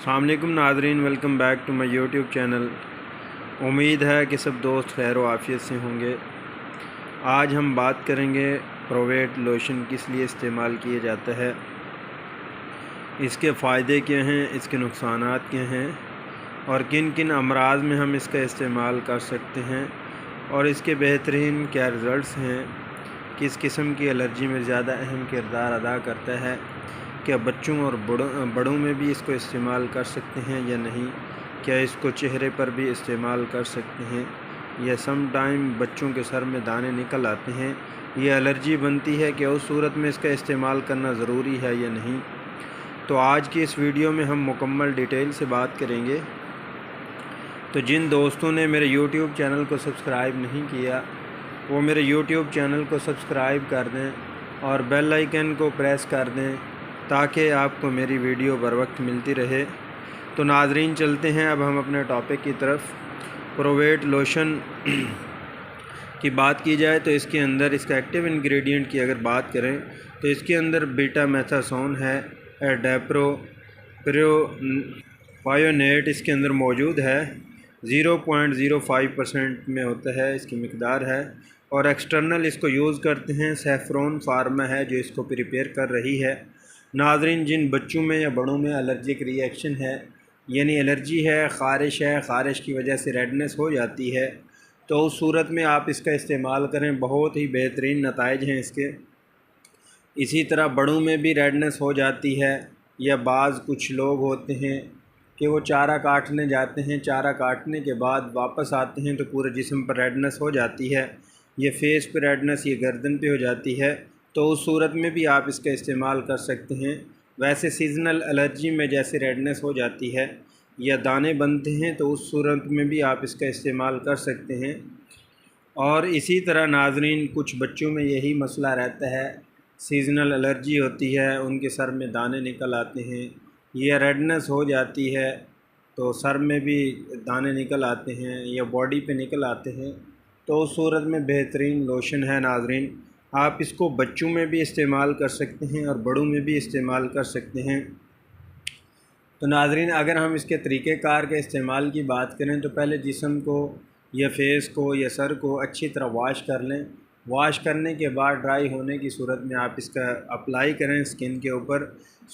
السلام علیکم ناظرین، welcome back to my YouTube channel. امید ہے کہ سب دوست خیر و عافیت سے ہوں گے۔ آج ہم بات کریں گے پروویٹ لوشن کس لیے استعمال کیا جاتا ہے، اس کے فائدے کیا ہیں، اس کے نقصانات کیا ہیں، اور کن کن امراض میں ہم اس کا استعمال کر سکتے ہیں، اور اس کے بہترین کیا رزلٹس ہیں، کس قسم کی الرجی میں زیادہ اہم کردار ادا کرتا ہے، کیا بچوں اور بڑوں میں بھی اس کو استعمال کر سکتے ہیں یا نہیں، کیا اس کو چہرے پر بھی استعمال کر سکتے ہیں، یا سم ٹائم بچوں کے سر میں دانے نکل آتے ہیں، یہ الرجی بنتی ہے کہ اس صورت میں اس کا استعمال کرنا ضروری ہے یا نہیں۔ تو آج کی اس ویڈیو میں ہم مکمل ڈیٹیل سے بات کریں گے۔ تو جن دوستوں نے میرے یوٹیوب چینل کو سبسکرائب نہیں کیا وہ میرے یوٹیوب چینل کو سبسکرائب کر دیں اور بیل آئیکن کو پریس کر دیں تاکہ آپ کو میری ویڈیو بر وقت ملتی رہے۔ تو ناظرین چلتے ہیں اب ہم اپنے ٹاپک کی طرف۔ پروویٹ لوشن کی بات کی جائے تو اس کے اندر اس کا ایکٹیو انگریڈینٹ کی اگر بات کریں تو اس کے اندر بیٹا میتھاسون ہے، ایڈیپرو پایونیٹ اس کے اندر موجود ہے، 0.05% میں ہوتا ہے اس کی مقدار ہے، اور ایکسٹرنل اس کو یوز کرتے ہیں سیفرون فارما ہے جو اس کو پریپیئر کر رہی ہے۔ ناظرین جن بچوں میں یا بڑوں میں الرجک ری ایکشن ہے، یعنی الرجی ہے، خارش کی وجہ سے ریڈنس ہو جاتی ہے، تو اس صورت میں آپ اس کا استعمال کریں، بہت ہی بہترین نتائج ہیں اس کے۔ اسی طرح بڑوں میں بھی ریڈنس ہو جاتی ہے، یا بعض کچھ لوگ ہوتے ہیں کہ وہ چارہ کاٹنے جاتے ہیں، چارہ کاٹنے کے بعد واپس آتے ہیں تو پورے جسم پر ریڈنس ہو جاتی ہے، یہ فیس پہ ریڈنس، یہ گردن پہ ہو جاتی ہے، تو اس صورت میں بھی آپ اس کا استعمال کر سکتے ہیں۔ ویسے سیزنل الرجی میں جیسے ریڈنس ہو جاتی ہے یا دانے بنتے ہیں تو اس صورت میں بھی آپ اس کا استعمال کر سکتے ہیں۔ اور اسی طرح ناظرین کچھ بچوں میں یہی مسئلہ رہتا ہے، سیزنل الرجی ہوتی ہے، ان کے سر میں دانے نکل آتے ہیں، یہ ریڈنس ہو جاتی ہے تو سر میں بھی دانے نکل آتے ہیں یا باڈی پہ نکل آتے ہیں، تو اس صورت میں بہترین لوشن ہے ناظرین، آپ اس کو بچوں میں بھی استعمال کر سکتے ہیں اور بڑوں میں بھی استعمال کر سکتے ہیں۔ تو ناظرین اگر ہم اس کے طریقہ کار کے استعمال کی بات کریں تو پہلے جسم کو یا فیس کو یا سر کو اچھی طرح واش کر لیں، واش کرنے کے بعد ڈرائی ہونے کی صورت میں آپ اس کا اپلائی کریں اسکن کے اوپر،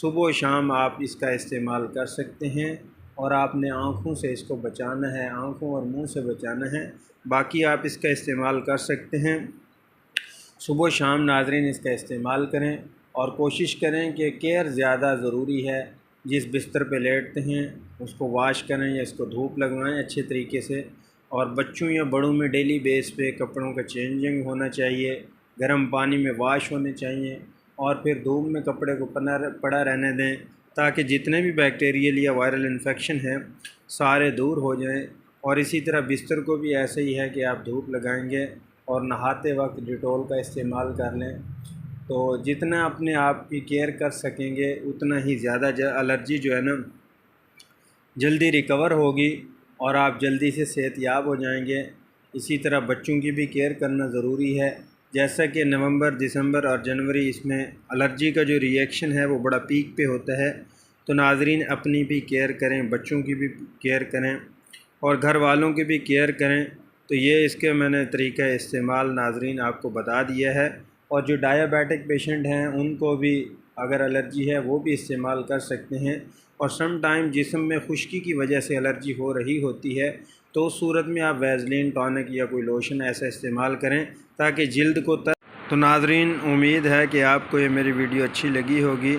صبح و شام آپ اس کا استعمال کر سکتے ہیں، اور آپ نے آنکھوں سے اس کو بچانا ہے، آنکھوں اور منہ سے بچانا ہے، باقی آپ اس کا استعمال کر سکتے ہیں۔ صبح و شام ناظرین اس کا استعمال کریں اور کوشش کریں کہ کیئر زیادہ ضروری ہے، جس بستر پہ لیٹتے ہیں اس کو واش کریں یا اس کو دھوپ لگوائیں اچھے طریقے سے، اور بچوں یا بڑوں میں ڈیلی بیس پہ کپڑوں کا چینجنگ ہونا چاہیے، گرم پانی میں واش ہونے چاہیے، اور پھر دھوپ میں کپڑے کو پڑا رہنے دیں تاکہ جتنے بھی بیکٹیریل یا وائرل انفیکشن ہیں سارے دور ہو جائیں۔ اور اسی طرح بستر کو بھی ایسے ہی ہے کہ آپ دھوپ لگائیں گے اور نہاتے وقت ڈیٹول کا استعمال کر لیں، تو جتنا اپنے آپ کی کیئر کر سکیں گے اتنا ہی زیادہ الرجی جو ہے نا جلدی ریکور ہوگی اور آپ جلدی سے صحت یاب ہو جائیں گے۔ اسی طرح بچوں کی بھی کیئر کرنا ضروری ہے، جیسا کہ نومبر، دسمبر اور جنوری اس میں الرجی کا جو ری ایکشن ہے وہ بڑا پیک پہ ہوتا ہے، تو ناظرین اپنی بھی کیئر کریں، بچوں کی بھی کیئر کریں اور گھر والوں کی بھی کیئر کریں۔ تو یہ اس کے میں نے طریقہ استعمال ناظرین آپ کو بتا دیا ہے، اور جو ڈائیابیٹک پیشنٹ ہیں ان کو بھی اگر الرجی ہے وہ بھی استعمال کر سکتے ہیں، اور سم ٹائم جسم میں خشکی کی وجہ سے الرجی ہو رہی ہوتی ہے تو اس صورت میں آپ ویزلین ٹانک یا کوئی لوشن ایسا استعمال کریں تاکہ جلد کو تو ناظرین امید ہے کہ آپ کو یہ میری ویڈیو اچھی لگی ہوگی،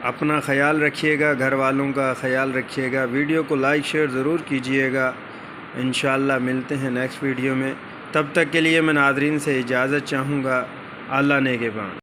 اپنا خیال رکھیے گا، گھر والوں کا خیال رکھیے گا، ویڈیو کو لائک شیئر ضرور کیجیے گا۔ انشاءاللہ ملتے ہیں نیکسٹ ویڈیو میں، تب تک کے لیے میں ناظرین سے اجازت چاہوں گا۔ اللہ نگہبان۔